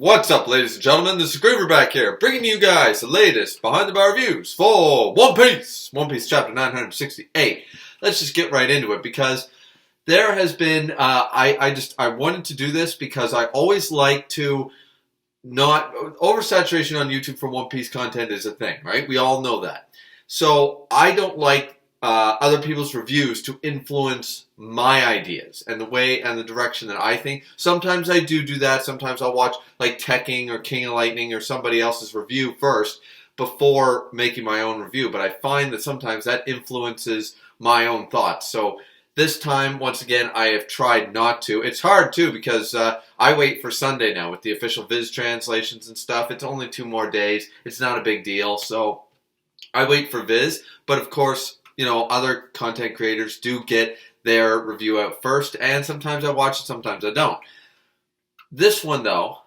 What's up, ladies and gentlemen? This is Griever back here, bringing you guys the latest behind-the-bar reviews for One Piece! One Piece chapter 968. Let's just get right into it, because there has been, I wanted to do this because I always like to not, oversaturation on YouTube for One Piece content is a thing, right? We all know that. So I don't like other people's reviews to influence my ideas and the way and the direction that I think. Sometimes I do that. Sometimes I'll watch like Tekking or King of Lightning or somebody else's review first before making my own review. But I find that sometimes that influences my own thoughts. So this time, once again, I have tried not to. It's hard too because I wait for Sunday now with the official Viz translations and stuff. It's only 2 more days. It's not a big deal. So I wait for Viz. But of course, you know, other content creators do get their review out first, and sometimes I watch it, sometimes I don't. This one, though,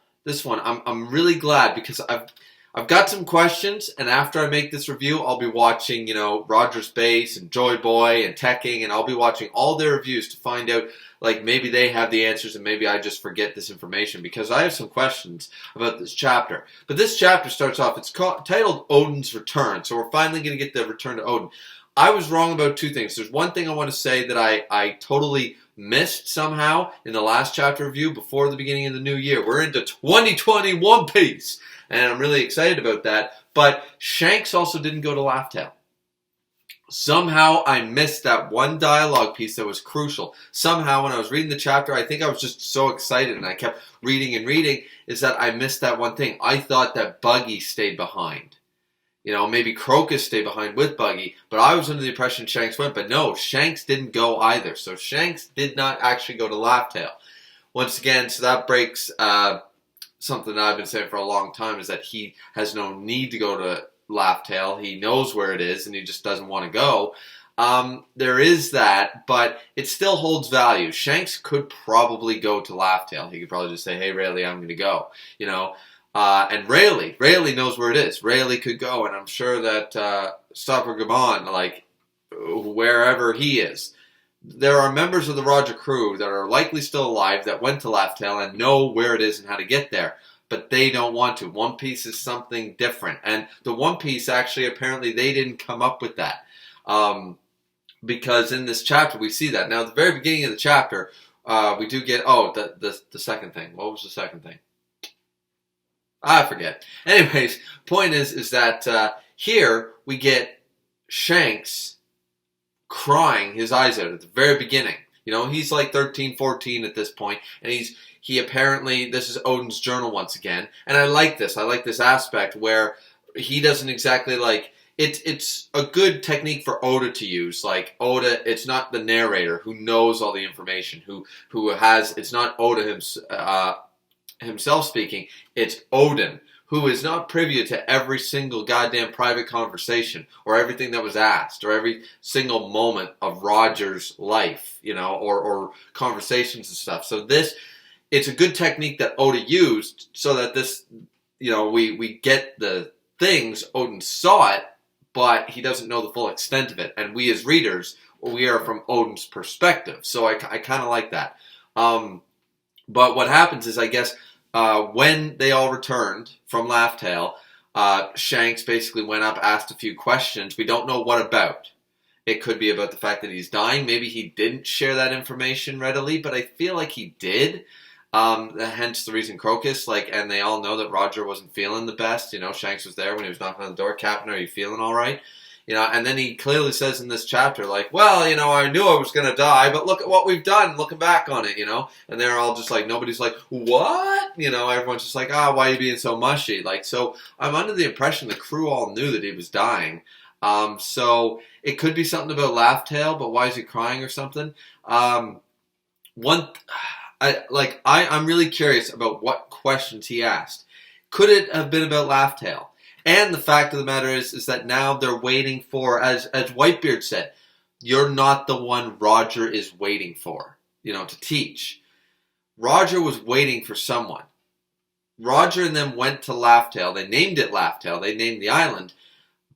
I'm really glad because I've got some questions, and after I make this review, I'll be watching, you know, Roger's Base and Joy Boy and Tekking, and I'll be watching all their reviews to find out, like, maybe they have the answers and maybe I just forget this information, because I have some questions about this chapter. But this chapter starts off, it's titled Odin's Return, so we're finally going to get the return to Odin. I was wrong about 2 things. There's one thing I want to say that I totally missed somehow in the last chapter review before the beginning of the new year. We're into 2020 One Piece, and I'm really excited about that. But Shanks also didn't go to Laugh Tale. Somehow I missed that one dialogue piece that was crucial. Somehow when I was reading the chapter, I think I was just so excited and I kept reading and reading, is that I missed that one thing. I thought that Buggy stayed behind. You know, maybe Crocus stayed behind with Buggy, but I was under the impression Shanks went. But no, Shanks didn't go either. So Shanks did not actually go to Laugh Tale. Once again, so that breaks something that I've been saying for a long time, is that he has no need to go to Laugh Tale. He knows where it is, and he just doesn't want to go. There is that, but it still holds value. Shanks could probably go to Laugh Tale. He could probably just say, hey, Rayleigh, I'm going to go, you know. And Rayleigh knows where it is. Rayleigh could go, and I'm sure that Stopper Gabon, like, wherever he is, there are members of the Roger crew that are likely still alive that went to Laugh Tale and know where it is and how to get there, but they don't want to. One Piece is something different, and the One Piece, actually, apparently they didn't come up with that, because in this chapter we see that. Now, at the very beginning of the chapter, we do get, the second thing. What was the second thing? I forget. Anyways, point is that here we get Shanks crying his eyes out at the very beginning. You know, he's like 13, 14 at this point, and he apparently, this is Odin's journal once again, and I like this. I like this aspect where he doesn't exactly like, it's a good technique for Oda to use. Like, Oda, it's not the narrator who knows all the information, who has, it's not Oda himself speaking, it's Odin, who is not privy to every single goddamn private conversation, or everything that was asked, or every single moment of Roger's life, you know, or conversations and stuff. So it's a good technique that Oda used, so that this, you know, we get the things, Odin saw it, but he doesn't know the full extent of it, and we as readers, we are from Odin's perspective, so I kind of like that. But what happens is, I guess, when they all returned from Laugh Tale, Shanks basically went up, asked a few questions. We don't know what about. It could be about the fact that he's dying. Maybe he didn't share that information readily, but I feel like he did. Hence the reason Crocus, and they all know that Roger wasn't feeling the best. You know, Shanks was there when he was knocking on the door. Captain, are you feeling all right? You know, and then he clearly says in this chapter, like, well, you know, I knew I was going to die, but look at what we've done, looking back on it, you know? And they're all just like, nobody's like, what? You know, everyone's just like, why are you being so mushy? Like, so I'm under the impression the crew all knew that he was dying. So it could be something about Laugh Tale, but why is he crying or something? I'm really curious about what questions he asked. Could it have been about Laugh Tale? And the fact of the matter is that now they're waiting for, as Whitebeard said, you're not the one Roger is waiting for, you know, to teach. Roger was waiting for someone. Roger and them went to Laugh Tale. They named it Laugh Tale. They named the island.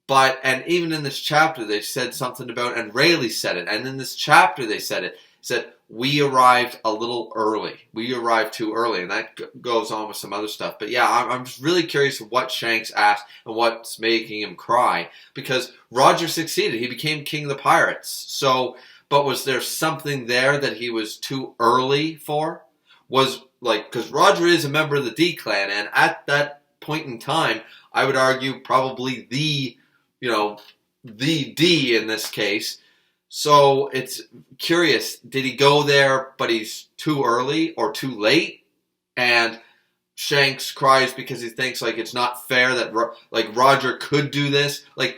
And even in this chapter, they said something about, and Rayleigh said it, and in this chapter they said it, said, we arrived a little early. We arrived too early, and that goes on with some other stuff. But yeah, I'm just really curious what Shanks asked and what's making him cry, because Roger succeeded. He became king of the pirates. So, but was there something there that he was too early for? Because Roger is a member of the D-Clan, and at that point in time, I would argue probably the D in this case. So it's curious, did he go there but he's too early or too late? And Shanks cries because he thinks like it's not fair that like Roger could do this. Like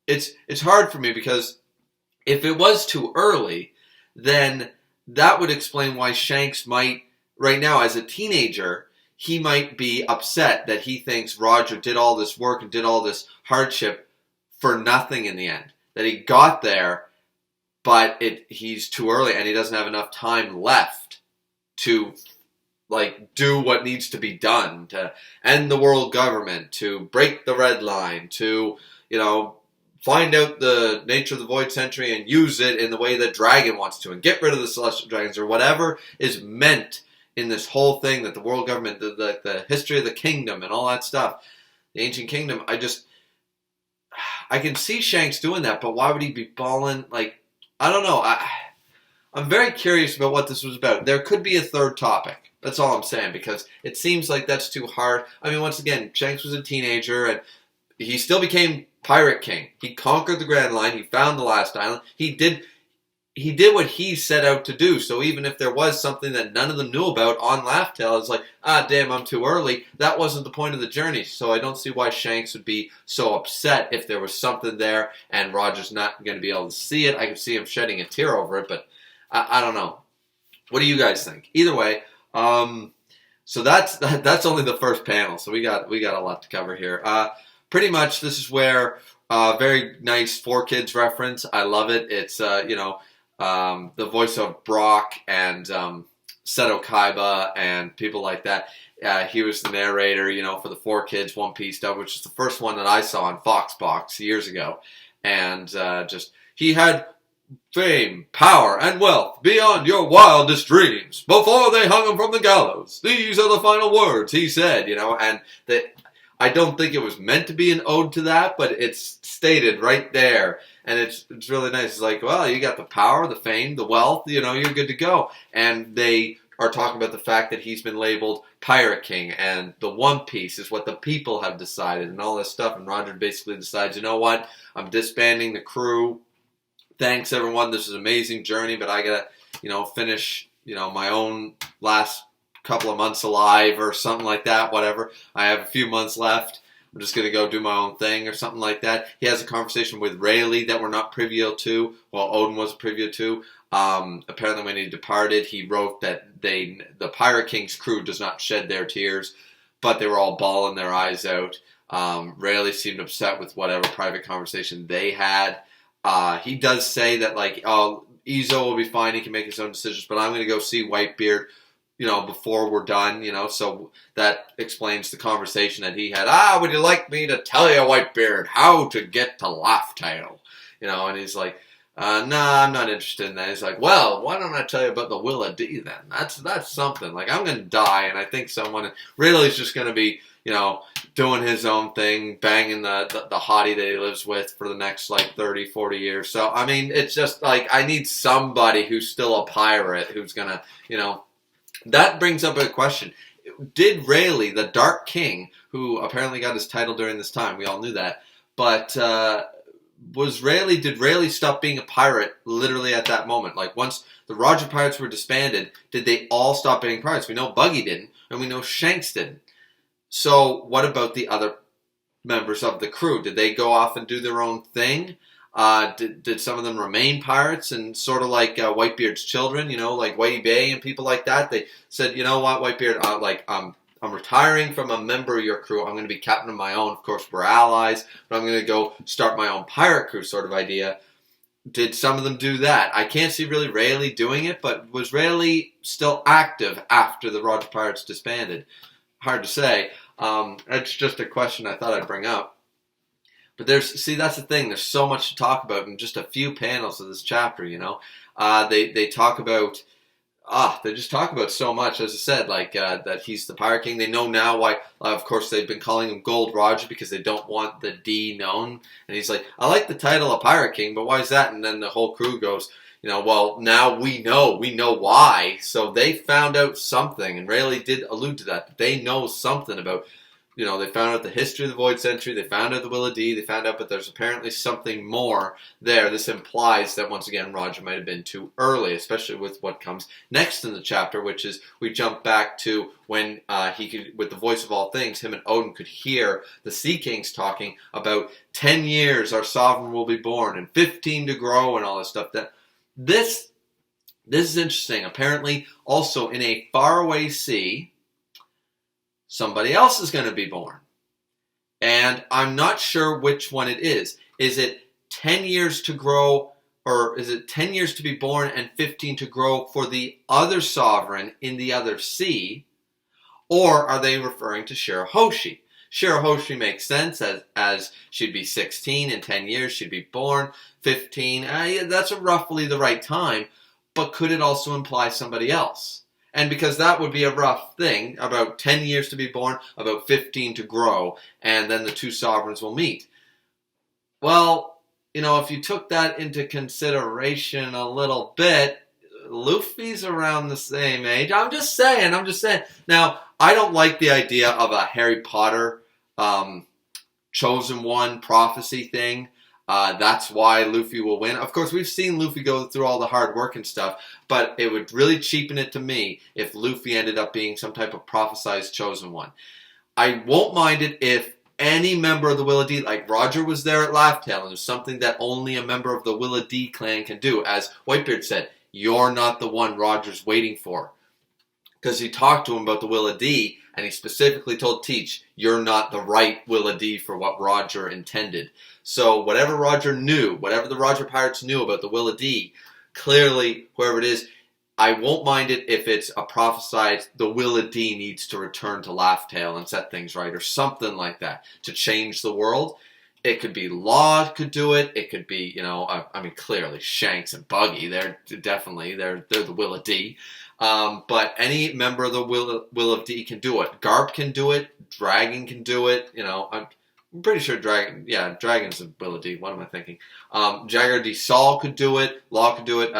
it's hard for me, because if it was too early, then that would explain why Shanks might, right now as a teenager, he might be upset that he thinks Roger did all this work and did all this hardship for nothing in the end. That he got there, but he's too early and he doesn't have enough time left to like do what needs to be done to end the world government, to break the red line, to find out the nature of the Void Century and use it in the way that Dragon wants to, and get rid of the Celestial Dragons, or whatever is meant in this whole thing, that the world government, the history of the kingdom and all that stuff, the ancient kingdom. I can see Shanks doing that, but why would he be balling? Like, I don't know. I'm very curious about what this was about. There could be a third topic. That's all I'm saying, because it seems like that's too hard. I mean, once again, Shanks was a teenager, and he still became Pirate King. He conquered the Grand Line. He found the last island. He did what he set out to do. So even if there was something that none of them knew about on Laugh Tale, it's like, damn, I'm too early. That wasn't the point of the journey. So I don't see why Shanks would be so upset if there was something there and Roger's not going to be able to see it. I could see him shedding a tear over it, but I don't know. What do you guys think? Either way, so that's only the first panel. So we got a lot to cover here. Pretty much this is where very nice 4Kids reference. I love it. It's the voice of Brock and Seto Kaiba and people like that. He was the narrator, for the 4Kids One Piece dub, which is the first one that I saw on Foxbox years ago. And he had fame, power, and wealth beyond your wildest dreams before they hung him from the gallows. These are the final words he said, and that I don't think it was meant to be an ode to that, but it's stated right there. And it's really nice. It's like, well, you got the power, the fame, the wealth, you're good to go. And they are talking about the fact that he's been labeled Pirate King, and the One Piece is what the people have decided, and all this stuff. And Roger basically decides, you know what? I'm disbanding the crew. Thanks, everyone. This is an amazing journey, but I gotta, finish, my own last couple of months alive or something like that. Whatever. I have a few months left. I'm just going to go do my own thing or something like that. He has a conversation with Rayleigh that we're not privy to. Well, Odin was privy to. Apparently when he departed, he wrote that the Pirate King's crew does not shed their tears, but they were all bawling their eyes out. Rayleigh seemed upset with whatever private conversation they had. He does say that, Izo will be fine. He can make his own decisions, but I'm going to go see Whitebeard, before we're done, so that explains the conversation that he had. Would you like me to tell you, Whitebeard, how to get to Laugh Tale? And he's like, nah, I'm not interested in that. He's like, well, why don't I tell you about the Willa D then? That's something. Like, I'm going to die, and I think someone really is just going to be, doing his own thing, banging the hottie that he lives with for the next, 30, 40 years. So, I mean, it's just, I need somebody who's still a pirate who's going to, That brings up a question. Did Rayleigh, the Dark King, who apparently got his title during this time, we all knew that, but did Rayleigh stop being a pirate literally at that moment? Once the Roger Pirates were disbanded, did they all stop being pirates? We know Buggy didn't, and we know Shanks didn't. So what about the other members of the crew? Did they go off and do their own thing? Did some of them remain pirates, and sort of like Whitebeard's children, like Whitey Bay and people like that? They said, you know what, Whitebeard, I'm retiring from a member of your crew. I'm going to be captain of my own. Of course, we're allies, but I'm going to go start my own pirate crew sort of idea. Did some of them do that? I can't see really Rayleigh doing it, but was Rayleigh still active after the Roger Pirates disbanded? Hard to say. It's just a question I thought I'd bring up. But see, that's the thing. There's so much to talk about in just a few panels of this chapter. They talk about they just talk about so much. As I said, like that he's the Pirate King. They know now why. Of course, they've been calling him Gold Roger because they don't want the D known. And he's like, I like the title of Pirate King, but why is that? And then the whole crew goes, well, now we know why. So they found out something, and Rayleigh did allude to that. They know something about. They found out the history of the Void Century. They found out the Will of D. They found out, but there's apparently something more there. This implies that, once again, Roger might have been too early, especially with what comes next in the chapter, which is we jump back to when he could, with the voice of all things, him and Odin could hear the Sea Kings talking about 10 years our sovereign will be born and 15 to grow and all this stuff. This is interesting. Apparently, also in a faraway sea, somebody else is going to be born. And I'm not sure which one it is. Is it 10 years to grow, or is it 10 years to be born and 15 to grow for the other sovereign in the other sea? Or are they referring to Shirahoshi? Shirahoshi makes sense as she'd be 16 in 10 years, she'd be born 15. That's roughly the right time. But could it also imply somebody else? And because that would be a rough thing, about 10 years to be born, about 15 to grow, and then the two sovereigns will meet. Well, if you took that into consideration a little bit, Luffy's around the same age. I'm just saying. Now, I don't like the idea of a Harry Potter chosen one prophecy thing. That's why Luffy will win. Of course, we've seen Luffy go through all the hard work and stuff, but it would really cheapen it to me if Luffy ended up being some type of prophesized chosen one. I won't mind it if any member of the Will of D, like Roger was there at Laugh Tale, and it was something that only a member of the Will of D clan can do. As Whitebeard said, you're not the one Roger's waiting for. Because he talked to him about the Will of D, and he specifically told Teach, you're not the right Will of D for what Roger intended. So whatever Roger knew, whatever the Roger Pirates knew about the Will of D, clearly, whoever it is, I won't mind it if it's a prophesied, the Will of D needs to return to Laugh Tale and set things right, or something like that, to change the world. It could be Law could do it. It could be, clearly Shanks and Buggy. They're the Will of D. But any member of the Will of D can do it. Garp can do it. Dragon can do it. I'm pretty sure Dragon's the Will of D. What am I thinking? Jagger D. Saul could do it. Law could do it.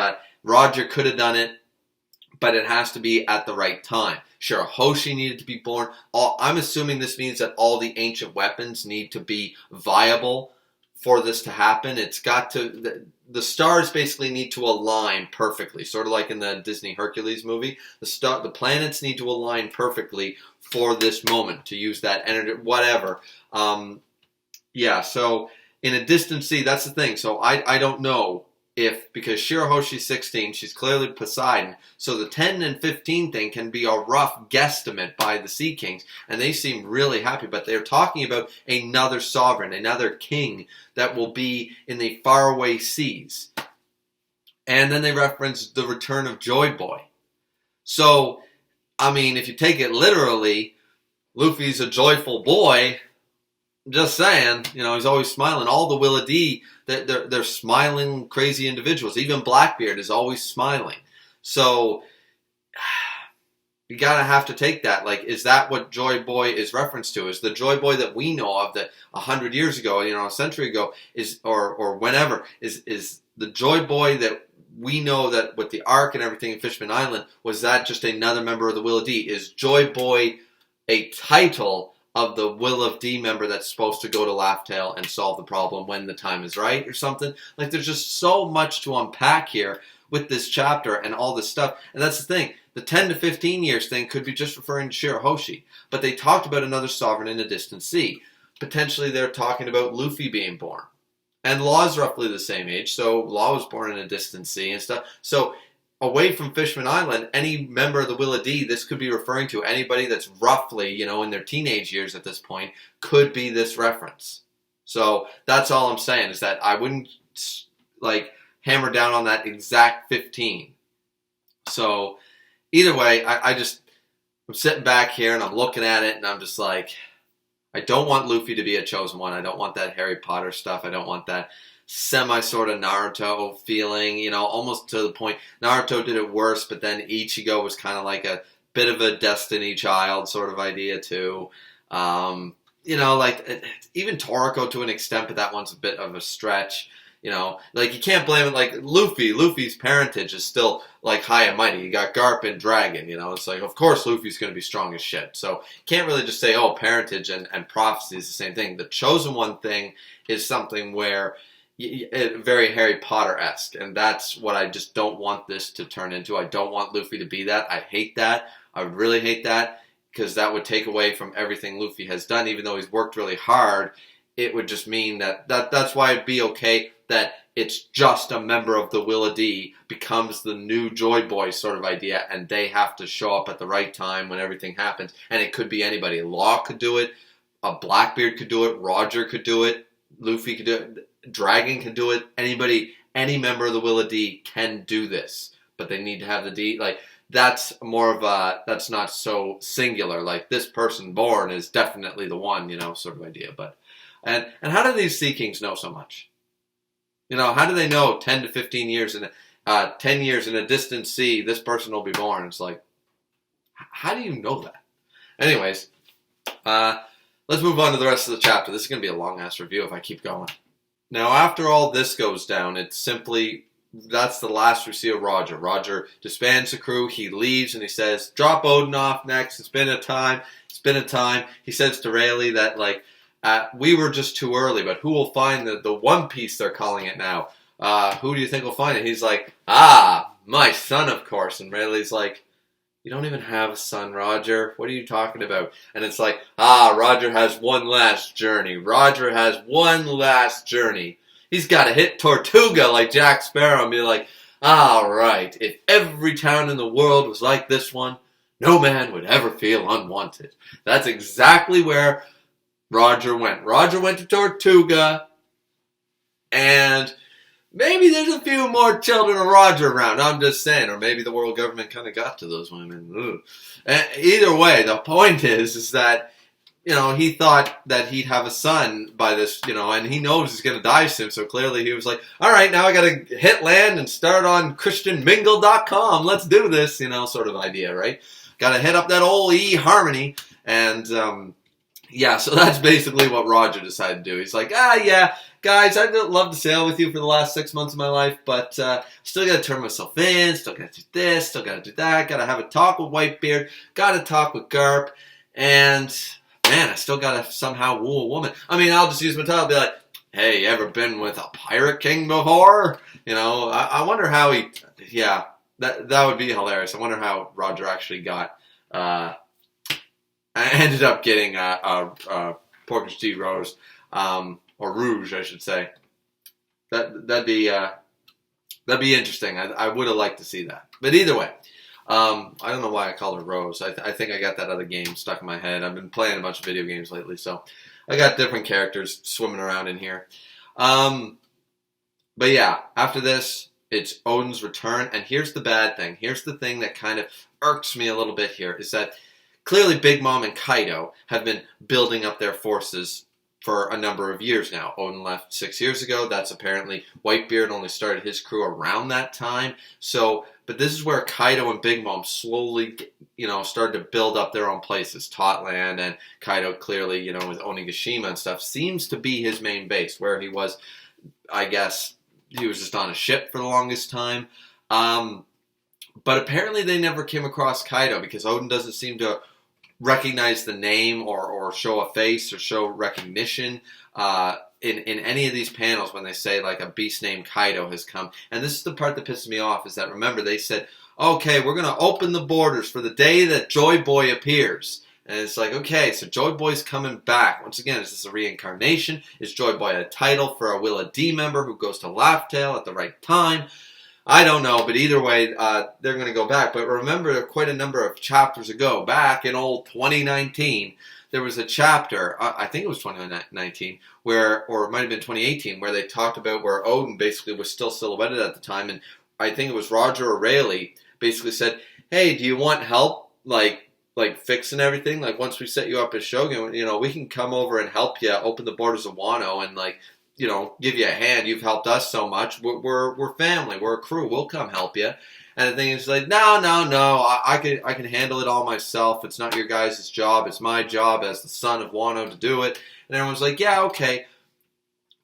Roger could have done it. But it has to be at the right time. Shirahoshi needed to be born. I'm assuming this means that all the ancient weapons need to be viable for this to happen. It's got to... The stars basically need to align perfectly, sort of like in the Disney Hercules movie. The planets need to align perfectly for this moment, to use that energy, whatever. So in a distant sea, that's the thing. So I don't know because Shirahoshi's 16, she's clearly Poseidon, so the 10 and 15 thing can be a rough guesstimate by the Sea Kings, and they seem really happy, but they're talking about another sovereign, another king that will be in the faraway seas. And then they reference the return of Joy Boy. So, if you take it literally, Luffy's a joyful boy. Just saying, he's always smiling. All the Will of D, they're smiling, crazy individuals. Even Blackbeard is always smiling. So, you gotta have to take that. Like, is that what Joy Boy is referenced to? Is the Joy Boy that we know of that 100 years ago, a century ago, or whenever, is the Joy Boy that we know that with the Ark and everything in Fishman Island, was that just another member of the Will of D? Is Joy Boy a title of the Will of D member that's supposed to go to Laugh Tale and solve the problem when the time is right or something? Like, there's just so much to unpack here with this chapter and all this stuff. And that's the thing. The 10 to 15 years thing could be just referring to Shirahoshi. But they talked about another sovereign in a distant sea. Potentially they're talking about Luffy being born. And Law's roughly the same age, so Law was born in a distant sea and stuff. So away from Fishman Island, any member of the Will of D, this could be referring to anybody that's roughly, in their teenage years at this point, could be this reference. So that's all I'm saying, is that I wouldn't, hammer down on that exact 15. So either way, I'm sitting back here and I'm looking at it and I'm just like, I don't want Luffy to be a chosen one. I don't want that Harry Potter stuff. I don't want that semi sort of Naruto feeling, almost to the point Naruto did it worse, but then Ichigo was kind of like a bit of a Destiny Child sort of idea too. Like even Toriko to an extent, but that one's a bit of a stretch. Like you can't blame it. Like Luffy's parentage is still like high and mighty. You got Garp and Dragon. It's like of course Luffy's going to be strong as shit. So can't really just say parentage and prophecy is the same thing. The chosen one thing is something where very Harry Potter-esque, and that's what I just don't want this to turn into. I don't want Luffy to be that. I hate that. I would really hate that because that would take away from everything Luffy has done. Even though he's worked really hard, it would just mean that's why it'd be okay that it's just a member of the Will-O-D becomes the new Joy Boy sort of idea, and they have to show up at the right time when everything happens. And it could be anybody. Law could do it. A Blackbeard could do it. Roger could do it. Luffy could do it. Dragon can do it. Anybody, any member of the Will-O-D can do this, but they need to have the D. Like that's more of a that's not so singular. Like this person born is definitely the one, sort of idea. But and how do these Sea Kings know so much? How do they know 10 to 15 years in 10 years in a distant sea, this person will be born? It's like, how do you know that? Anyways, let's move on to the rest of the chapter. This is going to be a long-ass review if I keep going. Now, after all this goes down, it's simply, that's the last we see of Roger. Roger disbands the crew, he leaves, and he says, drop Odin off next, it's been a time. He says to Rayleigh that, like, we were just too early, but who will find the One Piece they're calling it now? Who do you think will find it? He's like, my son, of course. And Rayleigh's like, you don't even have a son, Roger. What are you talking about? And it's like, Roger has one last journey. He's got to hit Tortuga like Jack Sparrow and be like, all right, if every town in the world was like this one, no man would ever feel unwanted. That's exactly where Roger went. Roger went to Tortuga, and maybe there's a few more children of Roger around. I'm just saying. Or maybe the world government kind of got to those women. Either way, the point is that, he thought that he'd have a son by this, and he knows he's going to die soon. So clearly he was like, all right, now I got to hit land and start on ChristianMingle.com. Let's do this, sort of idea, right? Got to hit up that old eHarmony. And, yeah, so that's basically what Roger decided to do. He's like, yeah, guys, I'd love to sail with you for the last 6 months of my life, but still got to turn myself in, still got to do this, still got to do that, got to have a talk with Whitebeard, got to talk with Garp, and, man, I still got to somehow woo a woman. I mean, I'll just use my title and be like, hey, you ever been with a pirate king before? I wonder how that would be hilarious. I wonder how Roger actually got, I ended up getting Portage D Rose, or Rouge, I should say. That'd be interesting. I would have liked to see that. But either way, I don't know why I call her Rose. I think I got that other game stuck in my head. I've been playing a bunch of video games lately, so I got different characters swimming around in here. But yeah, after this, it's Odin's return, and here's the bad thing. Here's the thing that kind of irks me a little bit here, is that clearly Big Mom and Kaido have been building up their forces for a number of years now. Odin left 6 years ago. That's apparently, Whitebeard only started his crew around that time. So, but this is where Kaido and Big Mom slowly, started to build up their own places. Totland, and Kaido clearly, with Onigashima and stuff, seems to be his main base, where he was, I guess, he was just on a ship for the longest time. But apparently they never came across Kaido, because Odin doesn't seem to recognize the name or show a face or show recognition in any of these panels when they say like a beast named Kaido has come. And this is the part that pisses me off, is that, remember, they said, okay, we're going to open the borders for the day that Joy Boy appears. And it's like, okay, so Joy Boy's coming back. Once again, is this a reincarnation? Is Joy Boy a title for a Will-O-D member who goes to Laugh Tale at the right time? I don't know, but either way, they're going to go back. But remember, quite a number of chapters ago, back in old 2019, there was a chapter, I think it was 2019, or it might have been 2018, where they talked about where Odin basically was still silhouetted at the time, and I think it was Roger or Rayleigh basically said, hey, do you want help, like, like fixing everything. Like once we set you up as Shogun, we can come over and help you open the borders of Wano and like, give you a hand. You've helped us so much. We're family. We're a crew. We'll come help you. And the thing is like, no. I can handle it all myself. It's not your guys' job. It's my job as the son of Wano to do it. And everyone's like, yeah, okay.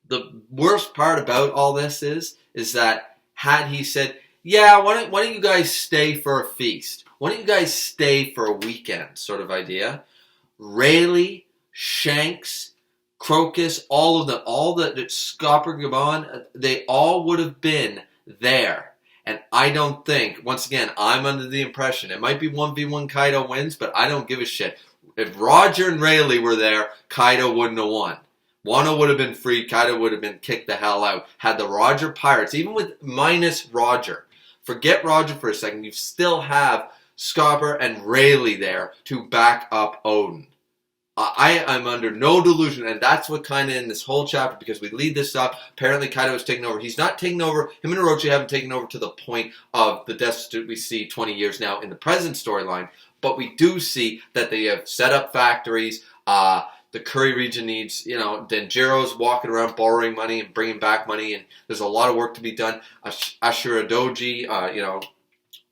The worst part about all this is that had he said, yeah, why don't you guys stay for a feast? Why don't you guys stay for a weekend sort of idea? Rayleigh, Shanks, Crocus, all of them, all the Scopper Gabon, they all would have been there. And I don't think, once again, I'm under the impression, it might be 1v1 Kaido wins, but I don't give a shit. If Roger and Rayleigh were there, Kaido wouldn't have won. Wano would have been free, Kaido would have been kicked the hell out. Had the Roger Pirates, even with minus Roger, forget Roger for a second, you still have Scopper and Rayleigh there to back up Odin. I am under no delusion, and that's what kind of in this whole chapter, because we lead this up, apparently Kaido is taking over. He's not taking over, him and Orochi haven't taken over to the point of the destitute we see 20 years now in the present storyline, but we do see that they have set up factories. The Curry region needs, Denjiro's walking around borrowing money and bringing back money, and there's a lot of work to be done. Ashura Doji,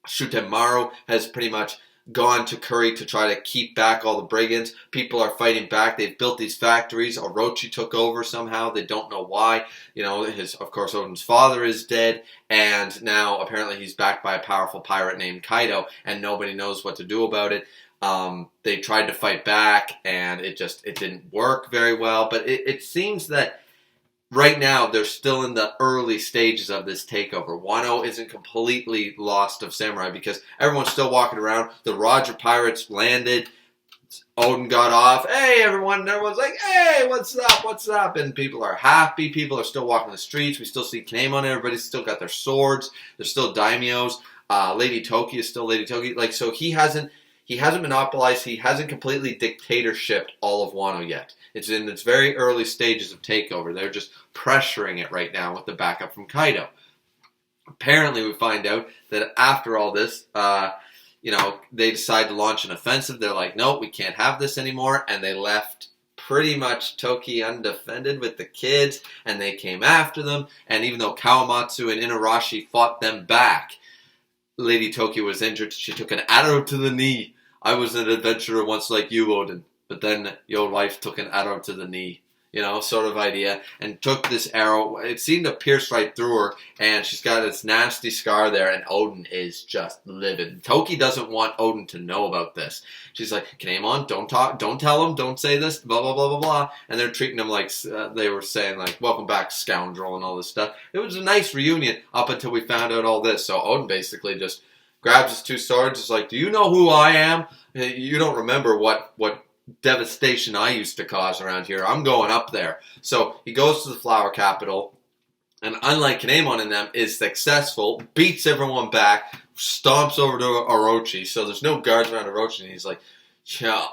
Shutemaru has pretty much gone to Curry to try to keep back all the brigands. People are fighting back. They've built these factories. Orochi took over somehow. They don't know why. Of course, Odin's father is dead, and now apparently he's backed by a powerful pirate named Kaido, and nobody knows what to do about it. They tried to fight back, and it didn't work very well. But it seems that right now they're still in the early stages of this takeover. Wano isn't completely lost of samurai because everyone's still walking around. The Roger Pirates landed. Odin got off. Hey, everyone. And everyone's like, hey, what's up? What's up? And people are happy. People are still walking the streets. We still see Kinemon. Everybody's still got their swords. There's still daimyos. Lady Toki is still Lady Toki. Like, so he hasn't monopolized, he hasn't completely dictatorshiped all of Wano yet. It's in its very early stages of takeover. They're just pressuring it right now with the backup from Kaido. Apparently, we find out that after all this, they decide to launch an offensive. They're like, no, we can't have this anymore. And they left pretty much Toki undefended with the kids, and they came after them. And even though Kawamatsu and Inarashi fought them back, Lady Toki was injured. She took an arrow to the knee. I was an adventurer once like you, Odin, but then your wife took an arrow to the knee, sort of idea, and took this arrow. It seemed to pierce right through her, and she's got this nasty scar there, and Odin is just livid. Toki doesn't want Odin to know about this. She's like, Kinemon, don't tell him, don't say this, blah, blah, blah, blah, blah. And they're treating him like, they were saying, like, welcome back, scoundrel, and all this stuff. It was a nice reunion up until we found out all this. So Odin basically just grabs his two swords. It's like, do you know who I am? You don't remember what devastation I used to cause around here. I'm going up there. So he goes to the flower capital, and unlike Kinemon and them, is successful, beats everyone back, stomps over to Orochi. So there's no guards around Orochi, and he's like, yeah,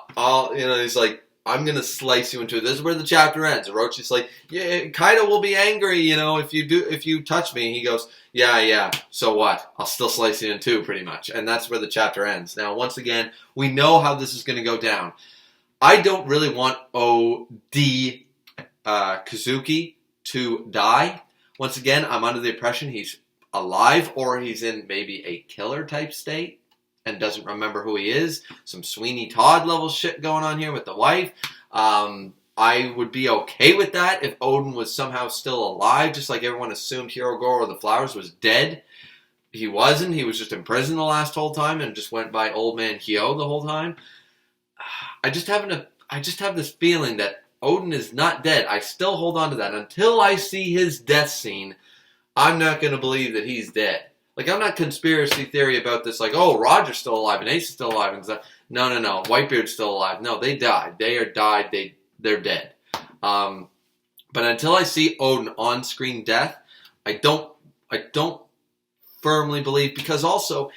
he's like, I'm gonna slice you into it. This is where the chapter ends. Orochi's like, yeah, Kaido will be angry, if you touch me. He goes, yeah, so what? I'll still slice you in two, pretty much. And that's where the chapter ends. Now, once again, we know how this is gonna go down. I don't really want O.D. Kazuki to die. Once again, I'm under the impression he's alive, or he's in maybe a killer type state and doesn't remember who he is. Some Sweeney Todd level shit going on here with the wife. I would be okay with that if Odin was somehow still alive, just like everyone assumed Hirogoro of the Flowers was dead. He wasn't. He was just in prison the last whole time and just went by Old Man Hyo the whole time. I just have this feeling that Odin is not dead. I still hold on to that. Until I see his death scene, I'm not going to believe that he's dead. Like, I'm not conspiracy theory about this, like, oh, Roger's still alive and Ace is still alive and stuff. No. Whitebeard's still alive. No, they died. They are died. They're dead. But until I see Odin on-screen death, I don't firmly believe, because also,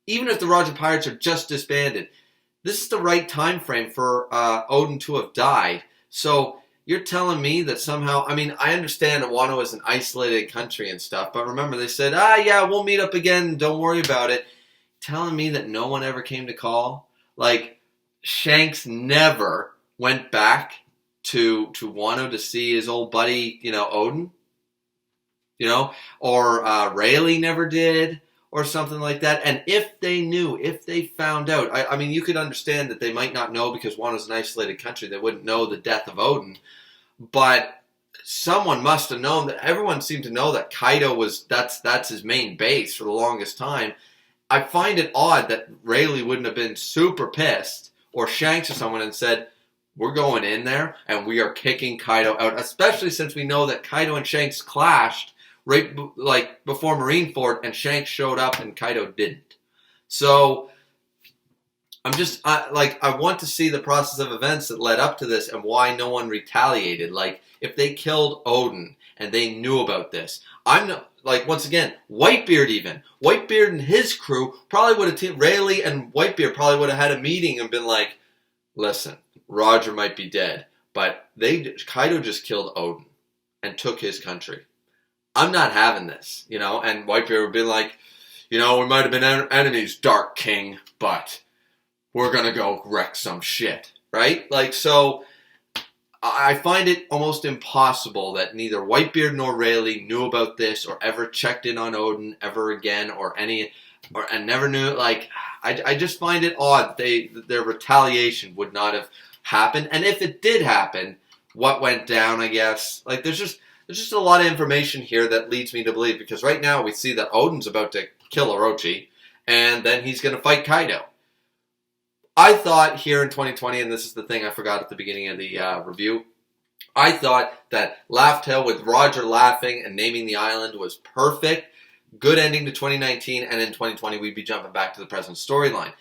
even if the Roger Pirates are just disbanded, this is the right time frame for Odin to have died. So you're telling me that somehow, I understand that Wano is an isolated country and stuff, but remember they said, yeah, we'll meet up again, don't worry about it. telling me that no one ever came to call? Like, Shanks never went back to Wano to see his old buddy, Odin? Or Rayleigh never did, or something like that. And if they knew, if they found out, I mean, you could understand that they might not know because Wano's an isolated country. They wouldn't know the death of Odin. But someone must have known that. Everyone seemed to know that Kaido that's his main base for the longest time. I find it odd that Rayleigh wouldn't have been super pissed, or Shanks or someone, and said, we're going in there and we are kicking Kaido out, especially since we know that Kaido and Shanks clashed right before Marineford, and Shanks showed up and Kaido didn't. So I want to see the process of events that led up to this and why no one retaliated. Like, if they killed Odin and they knew about this, once again, Whitebeard and his crew probably would have, Rayleigh and Whitebeard probably would have had a meeting and been like, listen, Roger might be dead, but Kaido just killed Odin and took his country. I'm not having this, and Whitebeard would be like, we might have been enemies, Dark King, but we're going to go wreck some shit, right? Like, so I find it almost impossible that neither Whitebeard nor Rayleigh knew about this or ever checked in on Odin ever again and never knew. Like, I just find it odd their retaliation would not have happened. And if it did happen, what went down, I guess. Like, there's just a lot of information here that leads me to believe, because right now we see that Odin's about to kill Orochi, and then he's going to fight Kaido. I thought here in 2020, and this is the thing I forgot at the beginning of the review, I thought that Laugh Tale with Roger laughing and naming the island was perfect. Good ending to 2019, and in 2020 we'd be jumping back to the present storyline.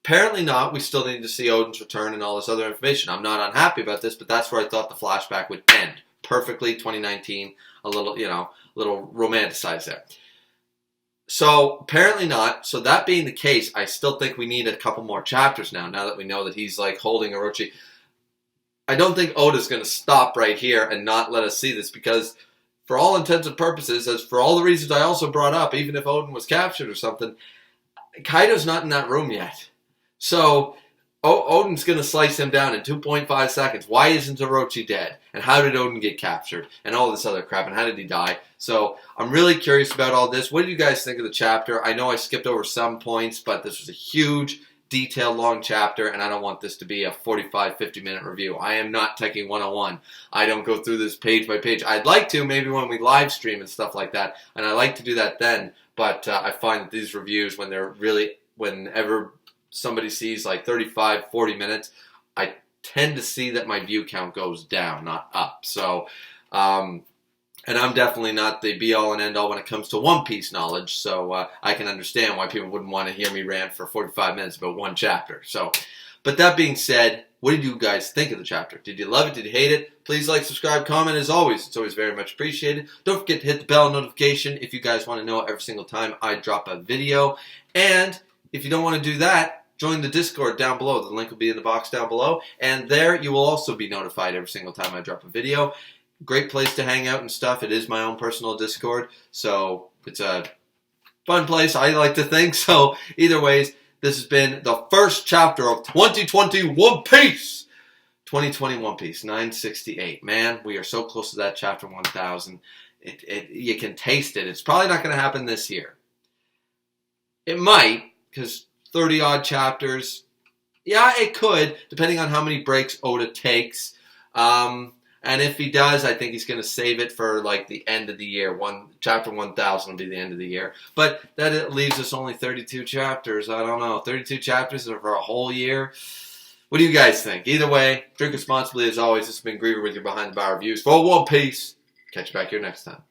Apparently not. We still need to see Odin's return and all this other information. I'm not unhappy about this, but that's where I thought the flashback would end. Perfectly, 2019, a little romanticized there. So, apparently not. So, that being the case, I still think we need a couple more chapters now that we know that he's, holding Orochi. I don't think Oda's going to stop right here and not let us see this, because for all intents and purposes, as for all the reasons I also brought up, even if Odin was captured or something, Kaido's not in that room yet. So, Odin's going to slice him down in 2.5 seconds. Why isn't Orochi dead? And how did Odin get captured? And all this other crap. And how did he die? So, I'm really curious about all this. What did you guys think of the chapter? I know I skipped over some points, but this was a huge, detailed, long chapter, and I don't want this to be a 45, 50-minute review. I am not Techie 101. I don't go through this page by page. I'd like to, maybe when we live stream and stuff like that, and I like to do that then, but I find that these reviews, whenever somebody sees 35, 40 minutes, I tend to see that my view count goes down, not up. So, and I'm definitely not the be-all and end-all when it comes to One Piece knowledge, so I can understand why people wouldn't want to hear me rant for 45 minutes about one chapter. So, but that being said, what did you guys think of the chapter? Did you love it? Did you hate it? Please like, subscribe, comment. As always, it's always very much appreciated. Don't forget to hit the bell notification if you guys want to know every single time I drop a video. And if you don't want to do that, join the Discord down below. The link will be in the box down below. And there you will also be notified every single time I drop a video. Great place to hang out and stuff. It is my own personal Discord, so it's a fun place, I like to think. So either ways, this has been the first chapter of 2020 One Piece. 2020 One Piece, 968. Man, we are so close to that chapter 1000. You can taste it. It's probably not going to happen this year. It might, because 30-odd chapters. Yeah, it could, depending on how many breaks Oda takes. And if he does, I think he's going to save it for the end of the year. Chapter 1000 will be the end of the year. But that leaves us only 32 chapters. I don't know. 32 chapters for a whole year. What do you guys think? Either way, drink responsibly as always. This has been Griever with your Behind the Bar reviews for One Piece. Catch you back here next time.